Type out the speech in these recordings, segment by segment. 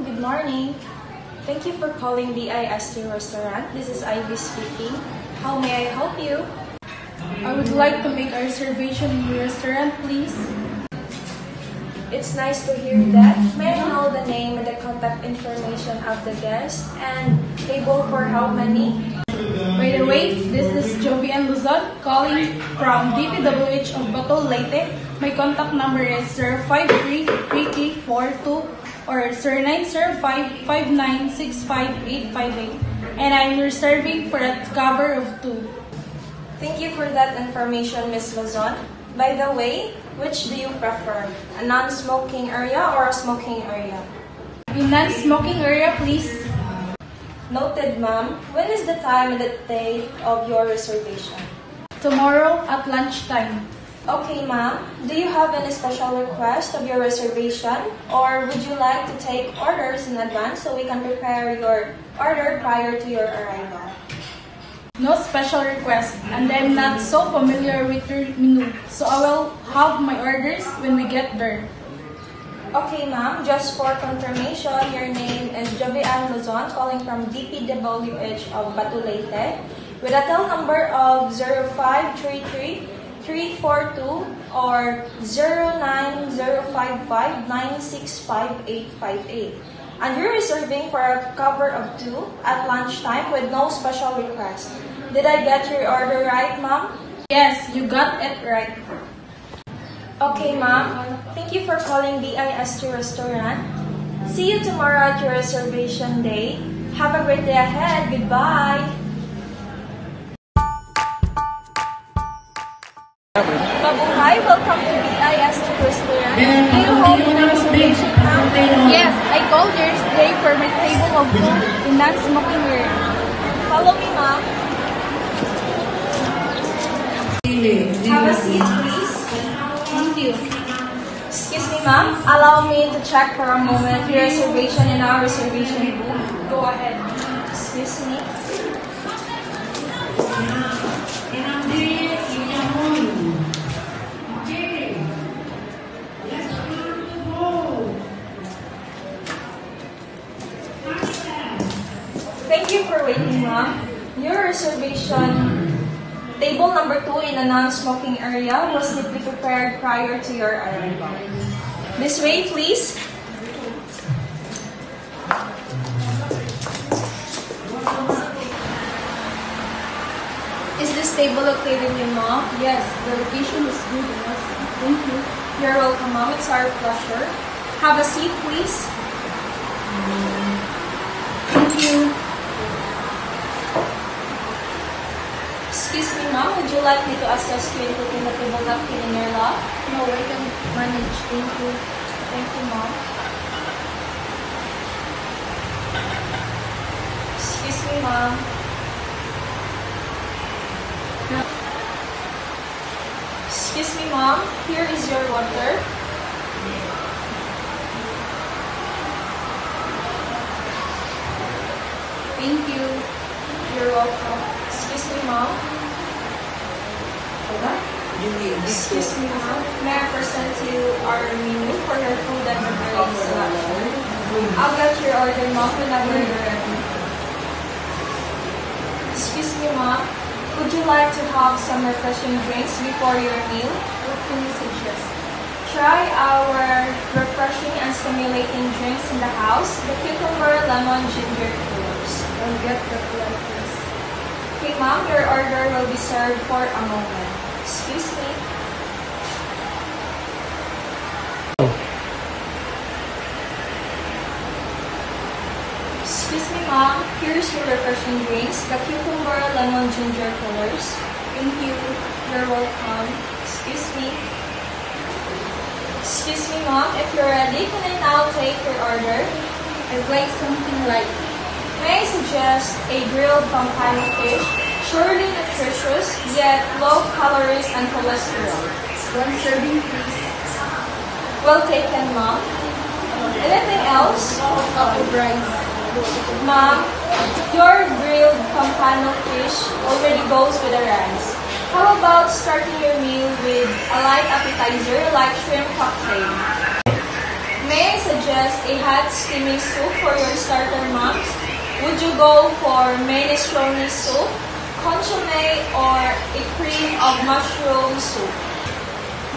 good morning. Thank you for calling BIST Restaurant. This is Ivy speaking. How may I help you? I would like to make a reservation in your restaurant, please. It's nice to hear that. May I know the name and the contact information of the guest and table for how many? By the way, this is Jovian Luzon calling from DPWH of Bato, Leyte. My contact number is 053-3342 or 0905-5965858, and I'm reserving for a cover of 2. Thank you for that information, Ms. Luzon. By the way, which do you prefer? A non-smoking area or a smoking area? A non-smoking area, please. Noted, ma'am. When is the time and the date of your reservation? Tomorrow at lunchtime. Okay, ma'am. Do you have any special request of your reservation, or would you like to take orders in advance so we can prepare your order prior to your arrival? No special request, and I'm not so familiar with your menu, so I will have my orders when we get there. Okay, ma'am. Just for confirmation, your name is Jovian Luzon, calling from DPWH of Bato, Leyte, with a tel number of 0533-342 or 09055-965-858. And you're reserving for a cover of 2 at lunchtime with no special request. Did I get your order right, ma'am? Yes, you got it right. Okay, ma'am. Thank you for calling BIST Restaurant. See you tomorrow at your reservation day. Have a great day ahead. Goodbye. Mabuhay, welcome to BIST Restaurant. Do you hold a reservation, ma'am? Yes, I called yesterday for my table of 2 in non-smoking area. Follow me, ma'am. Have a seat, please. Thank you. Excuse me, ma'am. Allow me to check for a moment your reservation in our reservation book. Go ahead. Excuse me. Thank you for waiting, ma'am. Your reservation table number 2 in a non-smoking area was neatly prepared prior to your arrival. This way, please. Is this table okay with you, ma'am? Yes, the location is good enough. Thank you. You're welcome, ma'am. It's our pleasure. Have a seat, please. Thank you. Excuse me, ma'am. Would you like me to assist you in putting the table napkin in your lap? No, I can manage. Thank you. Thank you, ma'am. Excuse me, ma'am. Excuse me, ma'am. Here is your water. Thank you. You're welcome. Excuse me, ma'am. Excuse me, ma'am. May I present you our menu for your food and beverage selection? I'll get your order, ma'am, whenever you're ready. Excuse me, ma'am. Would you like to have some refreshing drinks before your meal? What can you suggest? Try our refreshing and stimulating drinks in the house, the cucumber, lemon, ginger coolers. I'll get the flight, please. Okay, ma'am, your order will be served for a moment. Excuse me. Excuse me, ma'am. Here's your refreshing drinks, the cucumber, lemon, ginger coolers. Thank you. You're welcome. Excuse me. Excuse me, ma'am. If you're ready, can I now take your order? I'd like something light. May I suggest a grilled pampano fish, surely nutritious, yet low calories and cholesterol. 1 serving, please. Well taken, ma'am. Anything else? Cup of rice. Ma'am, your grilled pampano fish already goes with the rice. How about starting your meal with a light appetizer like shrimp cocktail? May I suggest a hot steaming soup for your starter, mom? Would you go for minestrone soup, consomme, or a cream of mushroom soup?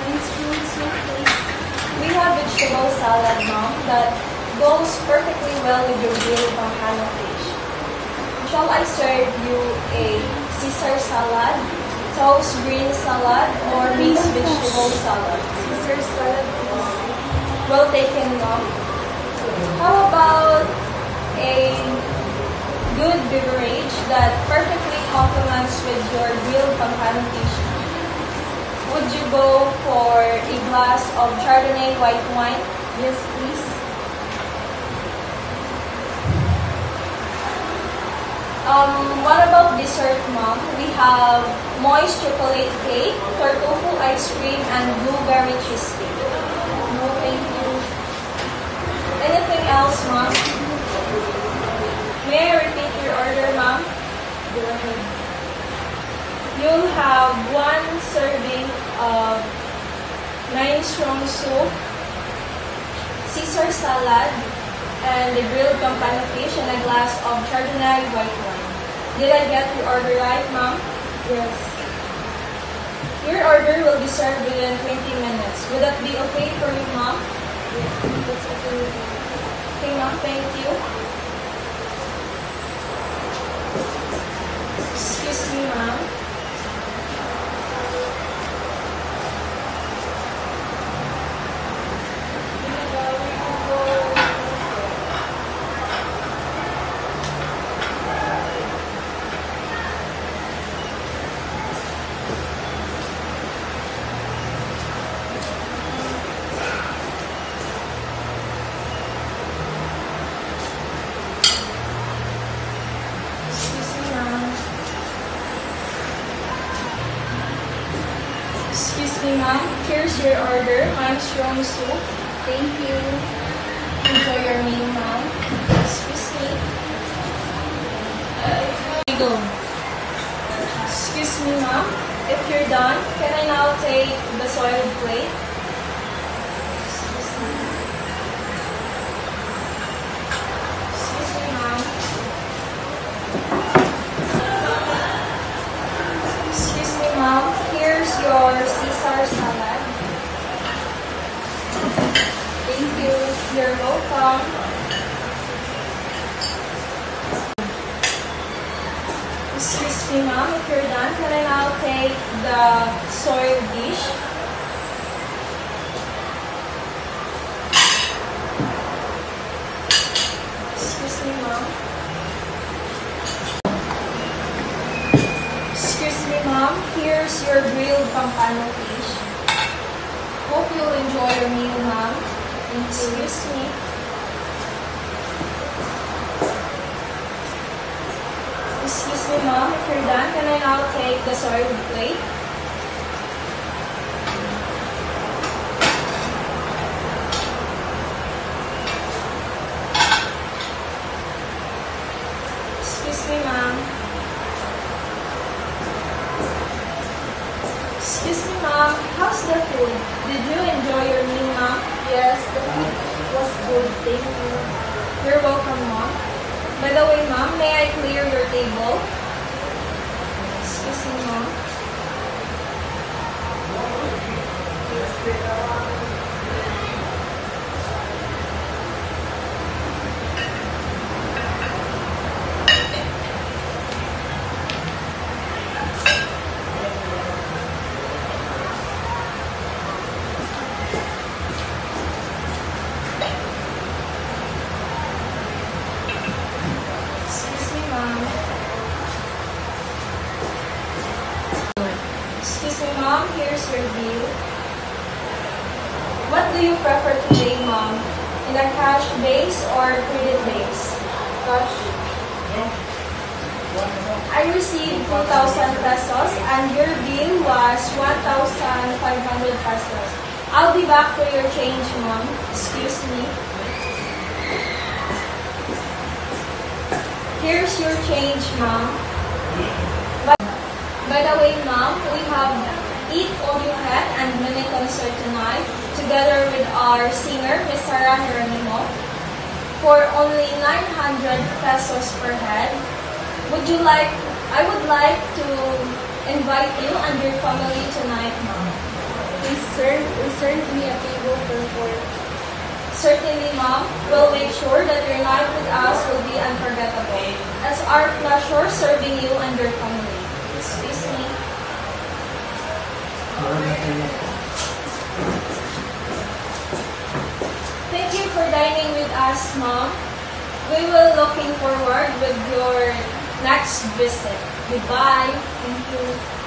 Minestrone soup, please. We have vegetable salad, mom, that goes perfectly well with your grilled pampano fish. Shall I serve you a Caesar salad, toast green salad, or mixed vegetable salad? Caesar salad, please. Well taken, mom. How about a good beverage that perfectly complements with your grilled pampano fish? Would you go for a glass of Chardonnay white wine? Yes, please. What about dessert, mom? We have moist chocolate cake, tortofu ice cream, and blueberry cheesecake. No, thank you. Anything else, mom? May I repeat your order, mom? Go ahead. You'll have 1 serving of minestrone soup, Caesar salad, and the grilled pampano fish, and a glass of Chardonnay white wine. Did I get your order right, mom? Yes. Your order will be served within 20 minutes. Would that be okay for you, mom? That's okay. Okay, mom, thank you. Excuse me, ma'am. Excuse me, ma'am. Excuse me, ma'am. Here's your order. Minestrone soup. Thank you. Enjoy your meal, ma'am. Excuse me. Go. Excuse me, ma'am. If you're done, can I now take the soiled plate? Excuse me. Excuse me, ma'am. Excuse me, ma'am. Here's your Caesar salad. Thank you. You're welcome. Excuse me, ma'am. If you're done, can I now take the soiled dish? Excuse me, ma'am. Excuse me, ma'am. Here's your grilled pampano fish. Hope you'll enjoy your meal, ma'am. Excuse me. Excuse me, ma'am. If you're done, can I now take the soiled plate? Excuse me, ma'am. Excuse me, ma'am. How's the food? Did you enjoy your meal, ma'am? Yes, the food was good. Thank you. You're welcome, ma'am. By the way, ma'am, may I clear your table? Excuse me, ma'am. Excuse me, ma'am. Excuse me, ma'am. Here's your bill. What do you prefer today, ma'am? In a cash base or credit base? Gosh. I received 2,000 pesos and your bill was 1,500 pesos. I'll be back for your change, ma'am. Excuse me. Here's your change, ma'am. By the way, ma'am, we have Eat All You Can and mini concert tonight. To together with our singer, Miss Sarah Geronimo, for only 900 pesos per head. I would like to invite you and your family tonight, Ma'am. Please, sir, reserve me a table for four. Certainly, Ma'am. We'll make sure that your night with us will be unforgettable. It's our pleasure serving you and your family. Excuse me. Thank you for dining with us, Ma'am. We will looking forward with your next visit. Goodbye. Thank you.